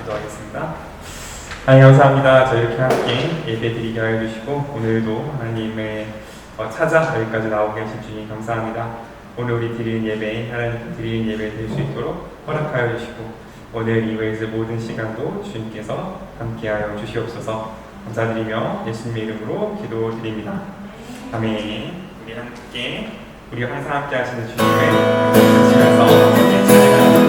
기도하겠습니다. 하나님 감사합니다. 저희 이렇게 함께 예배 드리게 하여 주시고 오늘도 하나님의 찾아 여기까지 나오게 하신 주님 감사합니다. 오늘 우리 드리는 예배 하나님께 드리는 예배 될 수 있도록 허락하여 주시고 오늘 이후의 모든 시간도 주님께서 함께하여 주시옵소서. 감사드리며 예수님의 이름으로 기도드립니다. 아멘. 우리가 항상 함께 하시는 주님을 같이면서 함께 찬양하는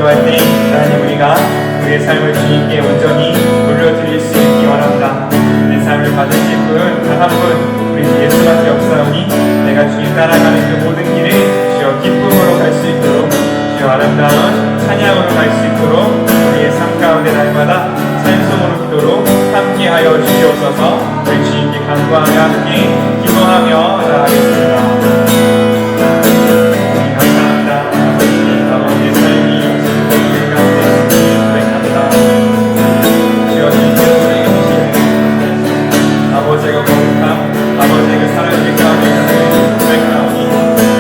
기도할 때 하나님 우리가 우리의 삶을 주님께 온전히 돌려드릴 수 있기 원합니다. 내 삶을 받으실 분 단 한 분 우리 예수밖에 없사오니 내가 주님 따라가는 그 모든 길을 주여 기쁨으로 갈 수 있도록 주여 아름다운 찬양으로 갈 수 있도록 우리의 삶 가운데 날마다 찬송으로 기도로 함께하여 주시옵소서. 우리 주님께 간구하며 함께 기도하며 나아가겠습니다. 아버지가 거룩함, 아버지의 그 사랑의 가운데 고백하오니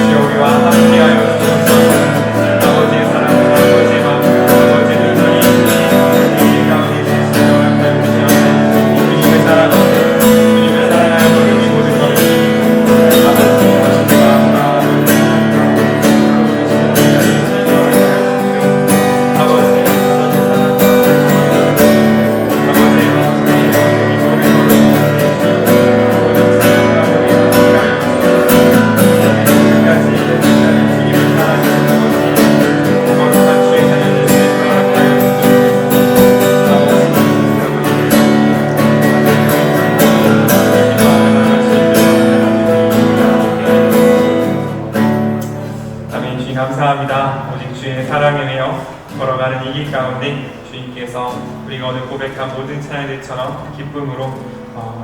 주여 우리와 함께하여 주셔서 아버지의 사랑, 아버지의 마음, 아버지의 능력이 우리 가운데 있으시며 함께하여 주시옵소서. 주님의 사랑, 주님의 사랑하여 우리 모든 것 아버지의 하시기 바랍니다. 감사합니다. 오직 주의 사랑에 의해 걸어가는 이 길 가운데 주님께서 우리가 오늘 고백한 모든 찬양들처럼 기쁨으로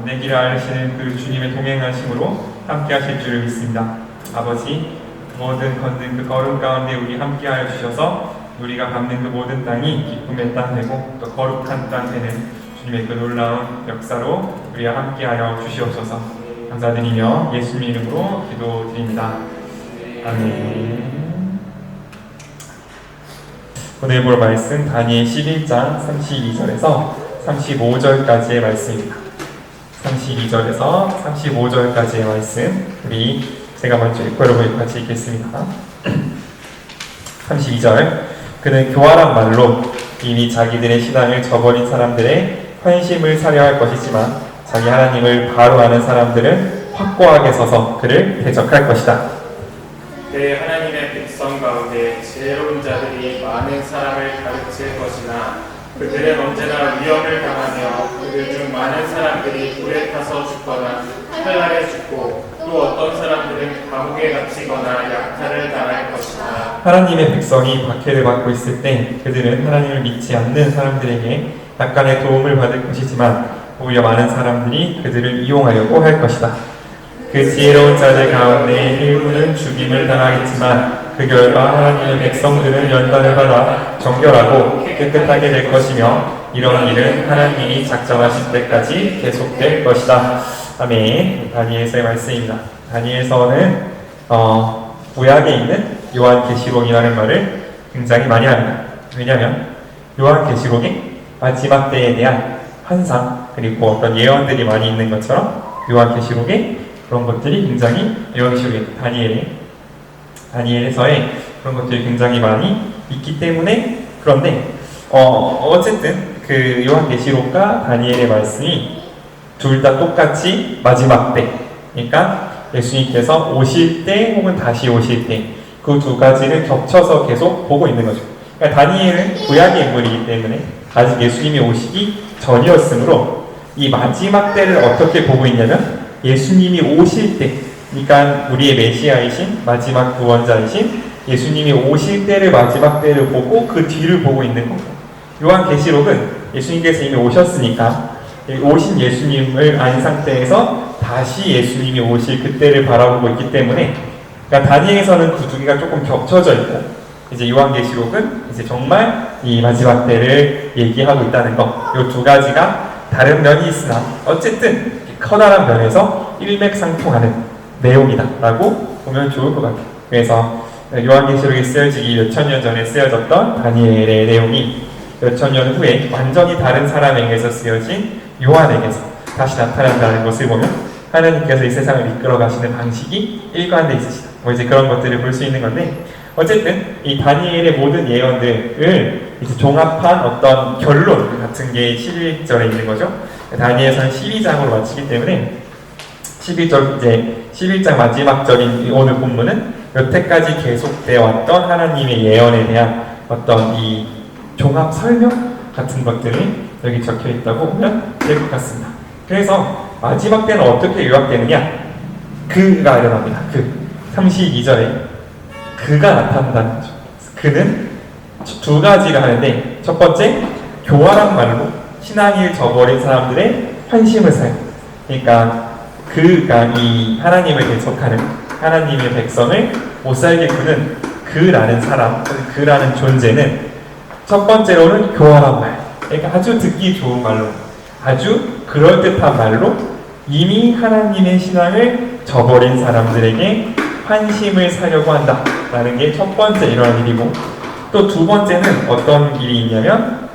내 길을 알으시는 그 주님의 동행하심으로 함께 하실 줄을 믿습니다. 아버지, 모든 걷는 그 걸음 가운데 우리 함께 하여 주셔서 우리가 밟는 그 모든 땅이 기쁨의 땅 되고 또 거룩한 땅 되는 주님의 그 놀라운 역사로 우리와 함께 하여 주시옵소서. 감사드리며 예수님 이름으로 기도드립니다. 아멘. 오늘 볼 말씀 다니엘 11장 32절에서 35절까지의 말씀입니다. 32절에서 35절까지의 말씀 제가 먼저 읽고 여러분이 같이 읽겠습니다. 32절 그는 교활한 말로 이미 자기들의 신앙을 저버린 사람들의 환심을 사려 할 것이지만 자기 하나님을 바로 아는 사람들은 확고하게 서서 그를 대적할 것이다. 내 하나님의 백성 가운데 지혜로운 자들이 많은 사람을 가르칠 것이나 그들은 언제나 위험을 당하며 그들 중 많은 사람들이 불에 타서 죽거나 칼날에 죽고 또 어떤 사람들은 감옥에 갇히거나 약탈을 당할 것이다. 하나님의 백성이 박해를 받고 있을 때 그들은 하나님을 믿지 않는 사람들에게 약간의 도움을 받을 것이지만 오히려 많은 사람들이 그들을 이용하려고 할 것이다. 그 지혜로운 자들 가운데 일부는 죽임을 당하겠지만 그 결과 하나님의 백성들은 연단을 받아 정결하고 깨끗하게 될 것이며 이런 일은 하나님이 작정하신 때까지 계속될 것이다. 아멘. 다니엘서의 말씀입니다. 다니엘서는 구약에 있는 요한계시록이라는 말을 굉장히 많이 합니다. 왜냐하면 요한계시록에 마지막 때에 대한 환상 그리고 어떤 예언들이 많이 있는 것처럼 요한계시록에 그런 것들이 굉장히 요한계시록에 다니엘서에 그런 것들이 굉장히 많이 있기 때문에 그런데 어쨌든 그 요한계시록과 다니엘의 말씀이 둘 다 똑같이 마지막 때 그러니까 예수님께서 오실 때 혹은 다시 오실 때 그 두 가지를 겹쳐서 계속 보고 있는 거죠. 그러니까 다니엘은 구약의 인물이기 때문에 아직 예수님이 오시기 전이었으므로 이 마지막 때를 어떻게 보고 있냐면 예수님이 오실 때 그러니까 우리의 메시아이신 마지막 구원자이신 예수님이 오실 때를 마지막 때를 보고 그 뒤를 보고 있는 겁니다. 요한계시록은 예수님께서 이미 오셨으니까 오신 예수님을 안 상태에서 다시 예수님이 오실 그때를 바라보고 있기 때문에 그러니까 다니엘에서는 그 두 개가 조금 겹쳐져 있고 이제 요한계시록은 이제 정말 이 마지막 때를 얘기하고 있다는 거. 이 두 가지가 다른 면이 있으나 어쨌든 커다란 면에서 일맥상통하는 내용이다라고 보면 좋을 것 같아요. 그래서 요한계시록이 쓰여지기 몇천 년 전에 쓰여졌던 다니엘의 내용이 몇천 년 후에 완전히 다른 사람에게서 쓰여진 요한에게서 다시 나타난다는 것을 보면 하나님께서 이 세상을 이끌어 가시는 방식이 일관되어 있으시다. 이제 그런 것들을 볼 수 있는 건데 어쨌든 이 다니엘의 모든 예언들을 이제 종합한 어떤 결론 같은 게 11절에 있는 거죠. 다니엘서는 12장으로 마치기 때문에 11장 마지막 절인 오늘 본문은 여태까지 계속되어 왔던 하나님의 예언에 대한 어떤 이 종합 설명 같은 것들이 여기 적혀 있다고 보면 될 것 같습니다. 그래서 마지막 때는 어떻게 요약되느냐? 그가 일어납니다. 32절에 그가 나타난다는 거죠. 그는 두 가지를 하는데, 첫 번째, 교활한 말로 신앙을 잃어버린 사람들의 환심을 사요. 그러니까 그가 이 하나님을 대적하는 하나님의 백성을 못살게 구는 그라는 사람, 그라는 존재는 첫 번째로는 교활한 말, 그러니까 아주 듣기 좋은 말로, 아주 그럴듯한 말로 이미 하나님의 신앙을 저버린 사람들에게 환심을 사려고 한다라는 게 첫 번째 일어난 일이고, 또 두 번째는 어떤 일이 있냐면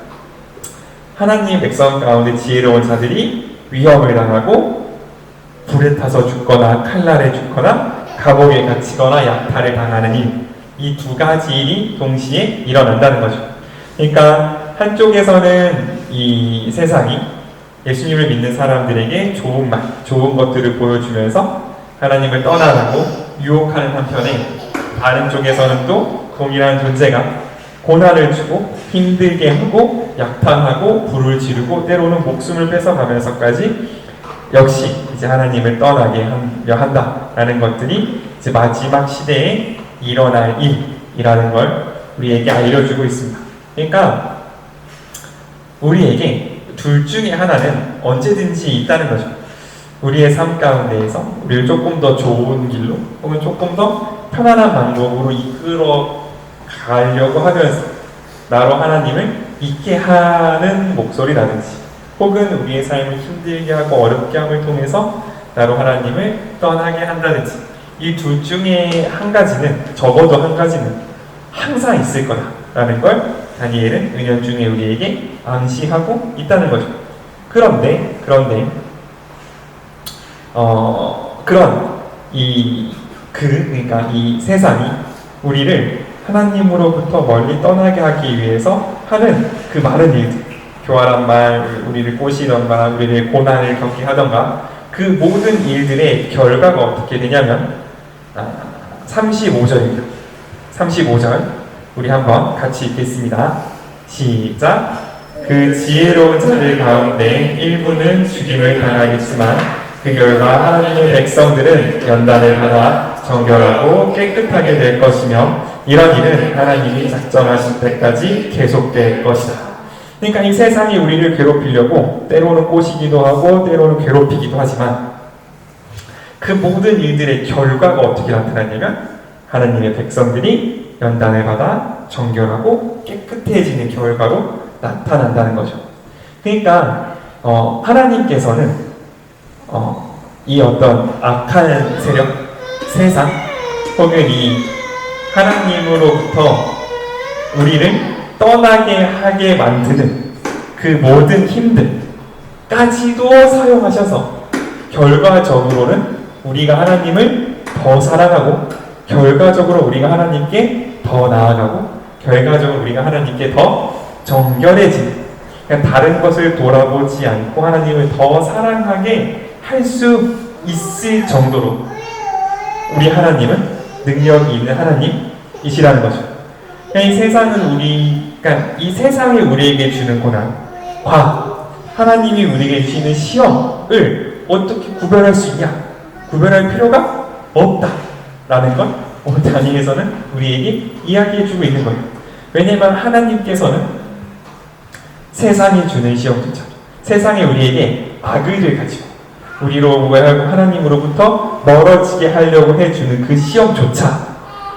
하나님 백성 가운데 지혜로운 자들이 위험을 당하고 불에 타서 죽거나 칼날에 죽거나 감옥에 갇히거나 약탈을 당하는 일, 이 두 가지 일이 동시에 일어난다는 거죠. 그러니까 한쪽에서는 이 세상이 예수님을 믿는 사람들에게 좋은 말, 좋은 것들을 보여주면서 하나님을 떠나라고 유혹하는 한편에, 다른 쪽에서는 또 동일한 존재가 고난을 주고 힘들게 하고 약탈하고 불을 지르고 때로는 목숨을 뺏어가면서까지 역시 이제 하나님을 떠나게 하려 한다라는 것들이 이제 마지막 시대에 일어날 일이라는 걸 우리에게 알려주고 있습니다. 그러니까 우리에게 둘 중에 하나는 언제든지 있다는 거죠. 우리의 삶 가운데에서 우리를 조금 더 좋은 길로 혹은 조금 더 편안한 방법으로 이끌어 가려고 하면서 나로 하나님을 잊게 하는 목소리라든지, 혹은 우리의 삶을 힘들게 하고 어렵게 함을 통해서 나로 하나님을 떠나게 한다든지, 이 둘 중에 한 가지는, 적어도 한 가지는 항상 있을 거다라는 걸 다니엘은 은연중에 우리에게 암시하고 있다는 거죠. 그런데 그러니까 이 세상이 우리를 하나님으로부터 멀리 떠나게 하기 위해서 하는 그 많은 일들, 교활한 말, 우리를 꼬시던가 우리를 고난을 겪게 하던가, 그 모든 일들의 결과가 어떻게 되냐면 35절입니다. 35절 우리 한번 같이 읽겠습니다. 시작. 그 지혜로운 자들 가운데 일부는 죽임을 당하겠지만 그 결과 하나님의 백성들은 연단을 받아 정결하고 깨끗하게 될 것이며, 이런 일은 하나님이 작정하신 때까지 계속될 것이다. 그러니까 이 세상이 우리를 괴롭히려고 때로는 꼬시기도 하고 때로는 괴롭히기도 하지만, 그 모든 일들의 결과가 어떻게 나타나냐면 하나님의 백성들이 연단을 받아 정결하고 깨끗해지는 결과로 나타난다는 거죠. 그러니까 하나님께서는 이 어떤 악한 세력, 세상, 혹은 이 하나님으로부터 우리를 떠나게 하게 만드는 그 모든 힘들까지도 사용하셔서 결과적으로는 우리가 하나님을 더 사랑하고, 결과적으로 우리가 하나님께 더 나아가고, 결과적으로 우리가 하나님께 더 정결해지는, 그러니까 다른 것을 돌아보지 않고 하나님을 더 사랑하게 할 수 있을 정도로 우리 하나님은 능력이 있는 하나님이시라는 거죠. 그러니까 이 세상이 우리에게 주는 고난과 하나님이 우리에게 주시는 시험을 어떻게 구별할 수 있냐? 구별할 필요가 없다라는 걸 오늘 다니엘서는 우리에게 이야기해주고 있는 거예요. 왜냐하면 하나님께서는 세상이 주는 시험조차, 세상에 우리에게 악의를 가지고 우리로 하나님으로부터 멀어지게 하려고 해주는 그 시험조차,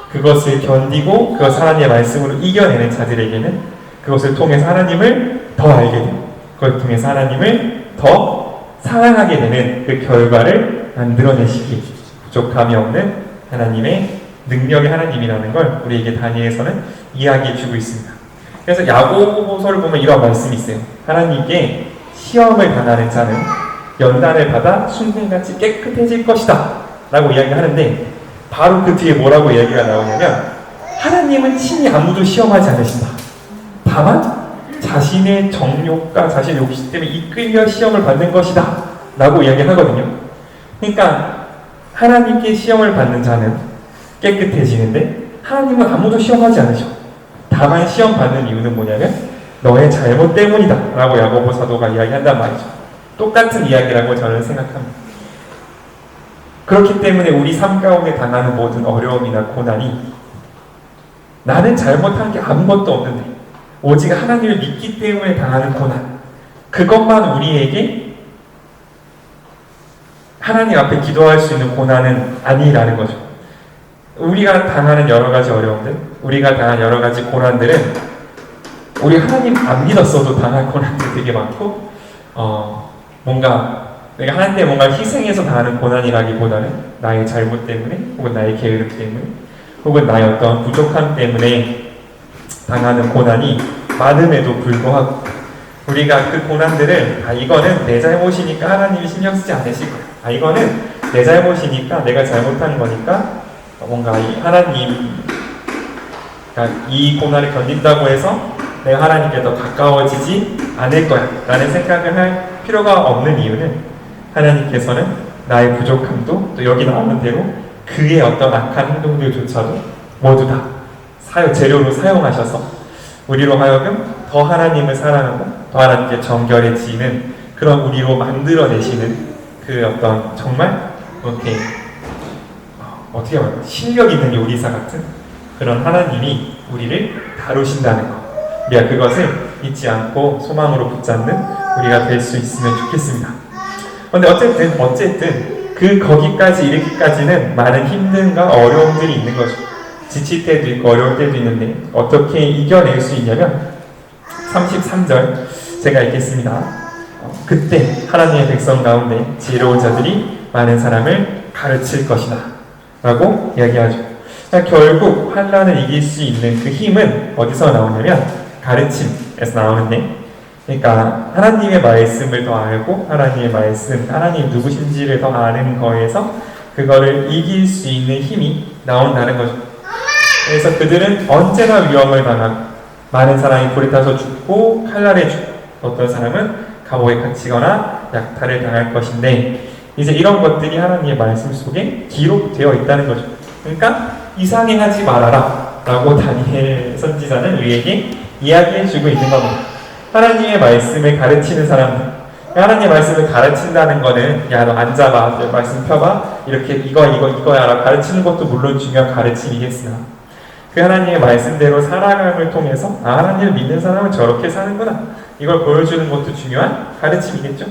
그것을 견디고 그것을 하나님의 말씀으로 이겨내는 자들에게는 그것을 통해서 하나님을 더 알게 되고, 그걸 통해서 하나님을 더 사랑하게 되는 그 결과를 만들어내시기 부족함이 없는 하나님의 능력의 하나님이라는 걸 우리에게 다니엘서는 이야기해주고 있습니다. 그래서 야고보서를 보면 이런 말씀이 있어요. 하나님께 시험을 당하는 자는 연단을 받아 순금같이 깨끗해질 것이다 라고 이야기하는데, 바로 그 뒤에 뭐라고 이야기가 나오냐면 하나님은 친히 아무도 시험하지 않으신다. 다만 자신의 정욕과 자신의 욕심 때문에 이끌려 시험을 받는 것이다 라고 이야기하거든요. 그러니까 하나님께 시험을 받는 자는 깨끗해지는데 하나님은 아무도 시험하지 않으셔. 다만 시험 받는 이유는 뭐냐면 너의 잘못 때문이다 라고 야고보 사도가 이야기한단 말이죠. 똑같은 이야기라고 저는 생각합니다. 그렇기 때문에 우리 삶 가운데 당하는 모든 어려움이나 고난이 나는 잘못한 게 아무것도 없는데 오직 하나님을 믿기 때문에 당하는 고난, 그것만 우리에게 하나님 앞에 기도할 수 있는 고난은 아니라는 거죠. 우리가 당하는 여러 가지 어려움들, 우리가 당한 여러 가지 고난들은 우리 하나님 안 믿었어도 당할 고난들 되게 많고, 뭔가 내가 하나님께 뭔가 희생해서 당하는 고난이라기보다는 나의 잘못 때문에, 혹은 나의 게으름 때문에, 혹은 나의 어떤 부족함 때문에 당하는 고난이 많음에도 불구하고 우리가 그 고난들을 이거는 내 잘못이니까 하나님이 신경 쓰지 않으실 거야. 이거는 내 잘못이니까 내가 잘못한 거니까 뭔가 하나님 이 고난을 견딘다고 해서 내가 하나님께 더 가까워지지 않을 거야 라는 생각을 할 필요가 없는 이유는 하나님께서는 나의 부족함도 또 여기 나오는 대로 그의 어떤 악한 행동들조차도 모두 다 재료로 사용하셔서 우리로 하여금 더 하나님을 사랑하고 더 하나님께 정결해지는 그런 우리로 만들어내시는 그 어떤 정말 이렇게 어떻게 말할까, 실력 있는 요리사 같은 그런 하나님이 우리를 다루신다는 것, 우리가 그것을 잊지 않고 소망으로 붙잡는 우리가 될 수 있으면 좋겠습니다. 그런데 어쨌든 거기까지 이르기까지는 많은 힘듦과 어려움들이 있는 거죠. 지칠 때도 있고 어려울 때도 있는데 어떻게 이겨낼 수 있냐면 33절 제가 읽겠습니다. 그때 하나님의 백성 가운데 지혜로운 자들이 많은 사람을 가르칠 것이다 라고 이야기하죠. 결국 환난을 이길 수 있는 그 힘은 어디서 나오냐면 가르침에서 나오는데, 그러니까 하나님의 말씀을 더 알고 하나님의 말씀, 하나님 누구신지를 더 아는 거에서 그거를 이길 수 있는 힘이 나온다는 거죠. 그래서 그들은 언제나 위험을 당하고 많은 사람이 불에 타서 죽고 칼날에 죽고 어떤 사람은 감옥에 갇히거나 약탈을 당할 것인데, 이제 이런 것들이 하나님의 말씀 속에 기록되어 있다는 거죠. 그러니까 이상해 하지 말아라 라고 다니엘 선지자는 우리에게 이야기해주고 있는 겁니다. 하나님의 말씀을 가르치는 사람들, 하나님의 말씀을 가르친다는 거는 야 너 앉아봐, 말씀 펴봐, 이렇게 이거야 라고 가르치는 것도 물론 중요한 가르침이겠으나 그 하나님의 말씀대로 살아감을 통해서 하나님을 믿는 사람은 저렇게 사는구나, 이걸 보여주는 것도 중요한 가르침이겠죠.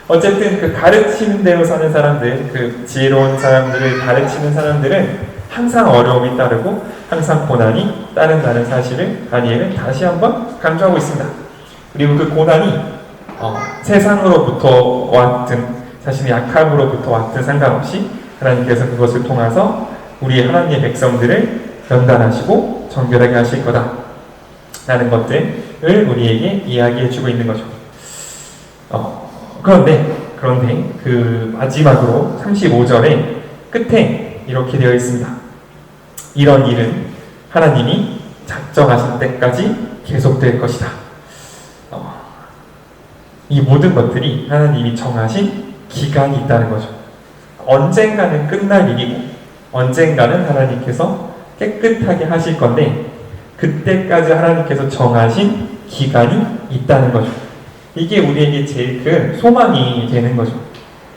어쨌든 그 가르치는 대로 사는 사람들, 그 지혜로운 사람들을 가르치는 사람들은 항상 어려움이 따르고 항상 고난이 따른다는 사실을 다니엘은 다시 한번 강조하고 있습니다. 그리고 그 고난이 세상으로부터 왔든 자신의 약함으로부터 왔든 상관없이 하나님께서 그것을 통해서 우리의 하나님의 백성들을 연단하시고 정결하게 하실 거다 라는 것들을 우리에게 이야기해주고 있는 거죠. 그런데 그 마지막으로 35절의 끝에 이렇게 되어 있습니다. 이런 일은 하나님이 작정하신 때까지 계속될 것이다. 이 모든 것들이 하나님이 정하신 기간이 있다는 거죠. 언젠가는 끝날 일이고 언젠가는 하나님께서 깨끗하게 하실 건데 그때까지 하나님께서 정하신 기간이 있다는 거죠. 이게 우리에게 제일 큰 소망이 되는 거죠.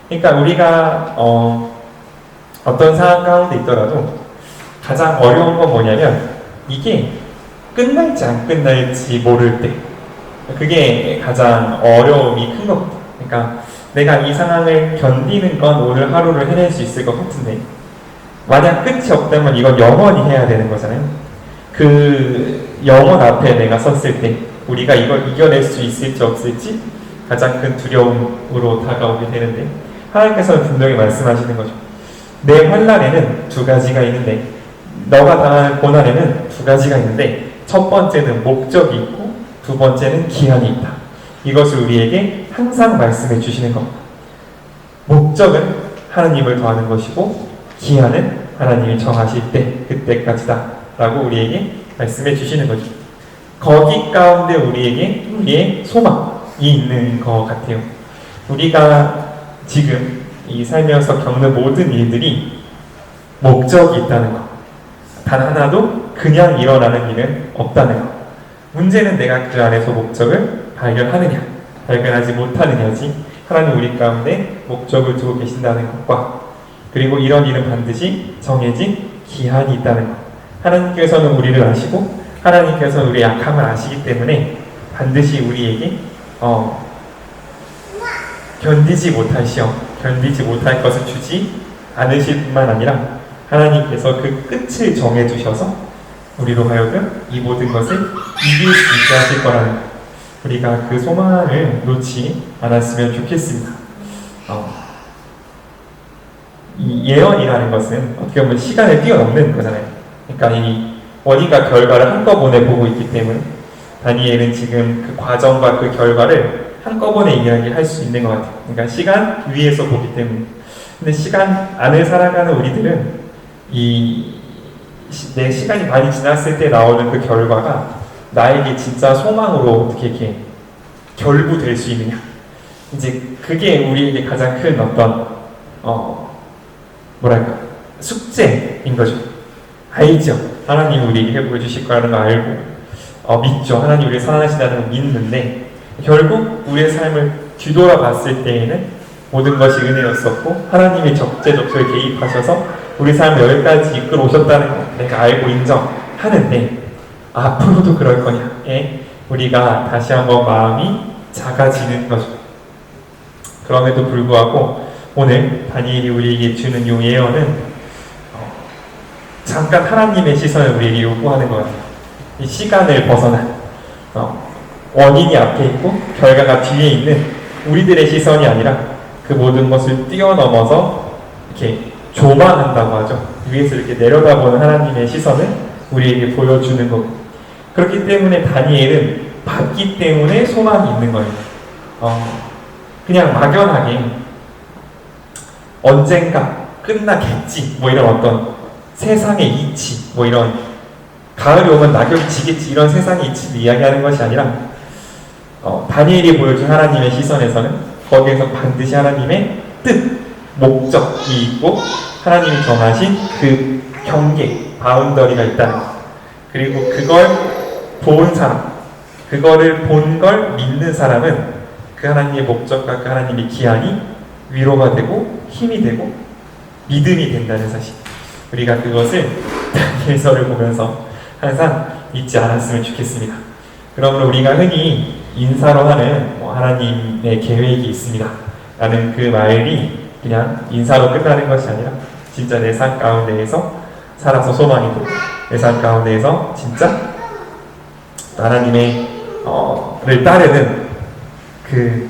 그러니까 우리가 어떤 상황 가운데 있더라도 가장 어려운 건 뭐냐면 이게 끝날지 안 끝날지 모를 때, 그게 가장 어려움이 큰 겁니다. 그러니까 내가 이 상황을 견디는 건 오늘 하루를 해낼 수 있을 것 같은데 만약 끝이 없다면 이건 영원히 해야 되는 거잖아요. 그 영원 앞에 내가 섰을 때 우리가 이걸 이겨낼 수 있을지 없을지 가장 큰 두려움으로 다가오게 되는데, 하나님께서는 분명히 말씀하시는 거죠. 내 환난에는 두 가지가 있는데, 너가 당하는 고난에는 두 가지가 있는데, 첫 번째는 목적이 있고 두 번째는 기한이 있다. 이것을 우리에게 항상 말씀해 주시는 겁니다. 목적은 하나님을 더하는 것이고 기한은 하나님이 정하실 때 그때까지다 라고 우리에게 말씀해 주시는 거죠. 거기 가운데 우리의 소망이 있는 것 같아요. 우리가 지금 이 살면서 겪는 모든 일들이 목적이 있다는 것, 단 하나도 그냥 일어나는 일은 없다는 것, 문제는 내가 그 안에서 목적을 발견하느냐, 발견하지 못하느냐지. 하나님 우리 가운데 목적을 두고 계신다는 것과, 그리고 이런 일은 반드시 정해진 기한이 있다는 것. 하나님께서는 우리를 아시고 하나님께서는 우리의 약함을 아시기 때문에 반드시 우리에게 견디지 못할 시험, 견디지 못할 것을 주지 않으실 뿐만 아니라 하나님께서 그 끝을 정해주셔서 우리로 하여금 이 모든 것을 이길 수 있게 하실 거라는 것. 우리가 그 소망을 놓지 않았으면 좋겠습니다. 이 예언이라는 것은 어떻게 보면 시간을 뛰어넘는 거잖아요. 그러니까 이 원인과 결과를 한꺼번에 보고 있기 때문에 다니엘은 지금 그 과정과 그 결과를 한꺼번에 이야기할 수 있는 것 같아요. 그러니까 시간 위에서 보기 때문에. 근데 시간 안을 살아가는 우리들은 내 시간이 많이 지났을 때 나오는 그 결과가 나에게 진짜 소망으로 어떻게 이렇게 결부될 수 있느냐. 이제 그게 우리에게 가장 큰 어떤 숙제인 거죠. 알죠. 하나님 우리에게 회복해 주실 거라는 거 알고 믿죠. 하나님 우리를 사랑하신다는 걸 믿는데 결국 우리의 삶을 뒤돌아봤을 때에는 모든 것이 은혜였었고 하나님이 적재적소에 개입하셔서 우리 삶을 여기까지 이끌어 오셨다는 거 내가 알고 인정하는데 앞으로도 그럴 거냐에 우리가 다시 한번 마음이 작아지는 거죠. 그럼에도 불구하고 오늘 다니엘이 우리에게 주는 이 예언은 잠깐 하나님의 시선을 우리에게 요구하는 것 같아요. 이 시간을 벗어난 원인이 앞에 있고 결과가 뒤에 있는 우리들의 시선이 아니라 그 모든 것을 뛰어넘어서 이렇게 조망한다고 하죠. 위에서 이렇게 내려다보는 하나님의 시선을 우리에게 보여주는 거고, 그렇기 때문에 다니엘은 봤기 때문에 소망이 있는 거예요. 그냥 막연하게 언젠가 끝나겠지 뭐 이런 어떤 세상의 이치, 뭐 이런 가을이 오면 낙엽이 지겠지 이런 세상의 이치를 이야기하는 것이 아니라 다니엘이 보여준 하나님의 시선에서는 거기에서 반드시 하나님의 뜻, 목적이 있고 하나님이 정하신 그 경계, 바운더리가 있다는 것. 그리고 그걸 본 사람, 그거를 본 걸 믿는 사람은 그 하나님의 목적과 그 하나님의 기한이 위로가 되고 힘이 되고 믿음이 된다는 사실. 우리가 그것을 다니엘서를 보면서 항상 잊지 않았으면 좋겠습니다. 그러므로 우리가 흔히 인사로 하는 하나님의 계획이 있습니다 라는 그 말이 그냥 인사로 끝나는 것이 아니라 진짜 내 삶 가운데에서 살아서 소망이 되고 내 삶 가운데에서 진짜 하나님의 를 따르는 그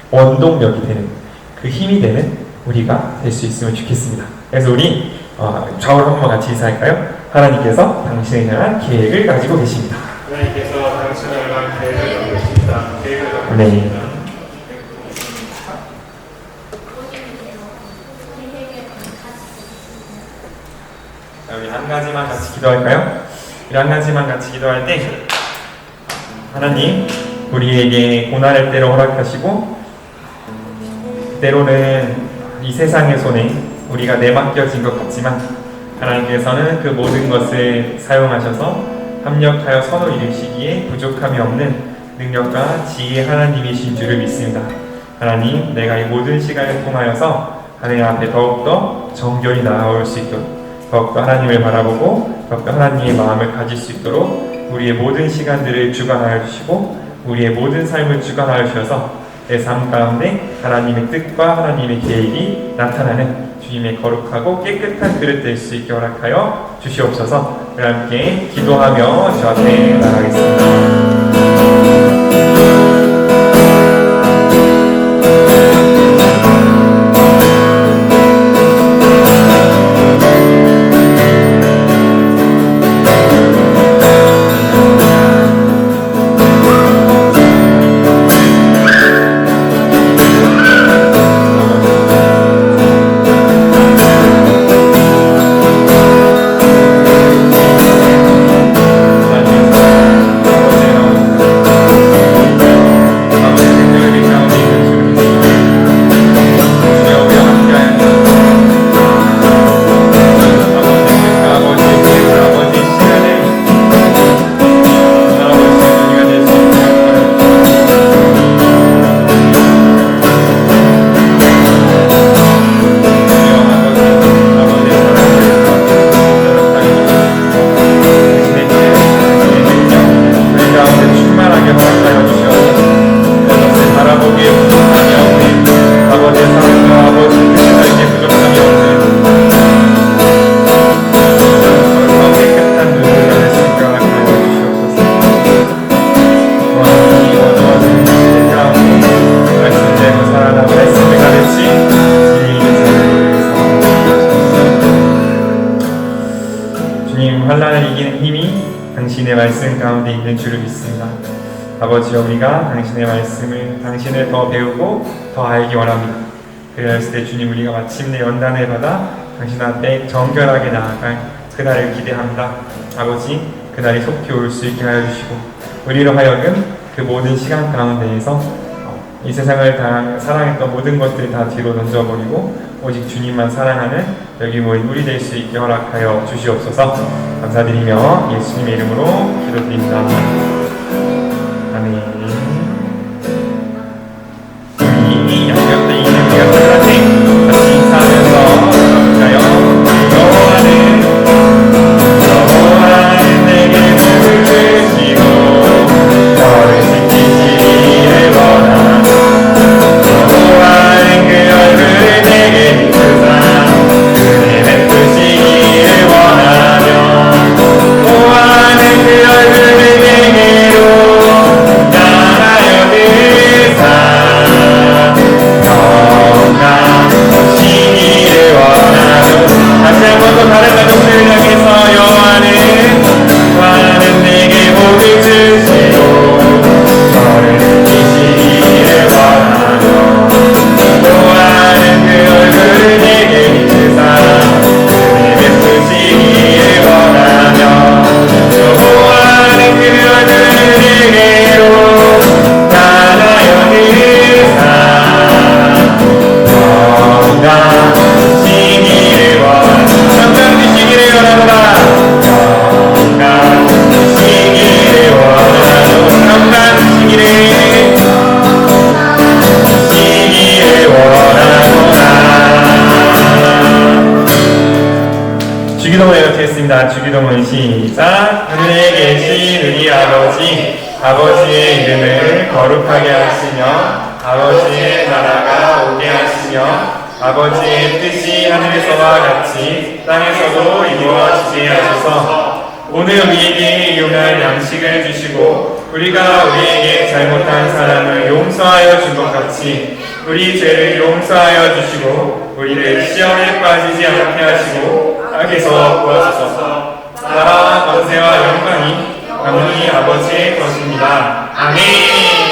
원동력이 되는 그 힘이 되는 우리가 될 수 있으면 좋겠습니다. 그래서 우리 좌우를 한번 같이 인사할까요? 하나님께서 당신을 향한 계획을 가지고 계십니다. 하나님께서 당신을 향한 계획을 가지고 계십니다. 계획을 가지고 네. 계십니다. 자, 우리 한 가지만 같이 기도할까요? 우리 한 가지만 같이 기도할 때 하나님 우리에게 고난을 때로 허락하시고 때로는 이 세상의 손에 우리가 내맡겨진 것 같지만 하나님께서는 그 모든 것을 사용하셔서 합력하여 선을 이루시기에 부족함이 없는 능력과 지혜의 하나님이신 줄을 믿습니다. 하나님, 내가 이 모든 시간을 통하여서 하나님 앞에 더욱더 정결히 나아올 수 있도록 더욱더 하나님을 바라보고 더욱더 하나님의 마음을 가질 수 있도록 우리의 모든 시간들을 주관하여 주시고 우리의 모든 삶을 주관하여 주셔서 내 삶 가운데 하나님의 뜻과 하나님의 계획이 나타나는 주님의 거룩하고 깨끗한 그릇 될 수 있게 허락하여 주시옵소서. 우리 함께 기도하며 주 앞에 나가겠습니다. 가운데 있는 줄을 믿습니다. 아버지여, 우리가 당신의 말씀을, 당신을 더 배우고 더 알기 원합니다. 그랬을 때 주님, 우리가 마침내 연단을 받아 당신 앞에 정결하게 나아갈 그날을 기대합니다. 아버지, 그날이 속히 올 수 있게 하여 주시고, 우리로 하여금 그 모든 시간 가운데에서 이 세상을 사랑했던 모든 것들을 다 뒤로 던져버리고 오직 주님만 사랑하는 여기 모인 우리 될 수 있게 허락하여 주시옵소서. 감사드리며 예수님의 이름으로 기도드립니다. 아멘. 우리 양옆에 있는 우리가 같이 인사하면서 볼까요? 여호와는 내게 복을 주시고 너를 지키시기를 원하노. 여호와는 그 얼굴을 내게 비추사 은혜 베푸시기를 원하며 여호와는 그 얼굴을 내게로 향하여 드사 건강하시기를 원하노. 다시 한 번 더 다른 가족들을 향해서 여호와는 내게 복을 주시고 너를 지키시기를 원하노. 여호와는 그 얼굴을 내게 비추사 은혜 베푸시기를 원하며 여호와는 그 얼굴을 내게로 향하여 드사 건강하시기를 원하노. 건강하시기를 원하노라. 건강하시기를 원하노. 건강하시기를 원하노라. 주기도문 이렇게 했습니다. 주기도문 시작. 하늘에 계신 우리 아버지, 아버지의 이름을 거룩하게 하시며 아버지의 나라가 오게 하시며 아버지의 뜻이 하늘에서와 같이 땅에서도 이루어지게 하소서. 오늘 우리에게 일용할 양식을 주시고 우리가 우리에게 잘못한 사람을 용서하여 준 것 같이 우리 죄를 용서하여 주시고 우리를 시험에 빠지지 않게 하시고 악에서 구하소서. 나라와 권세와 영광이 영원히 아버지의 것입니다. 아멘.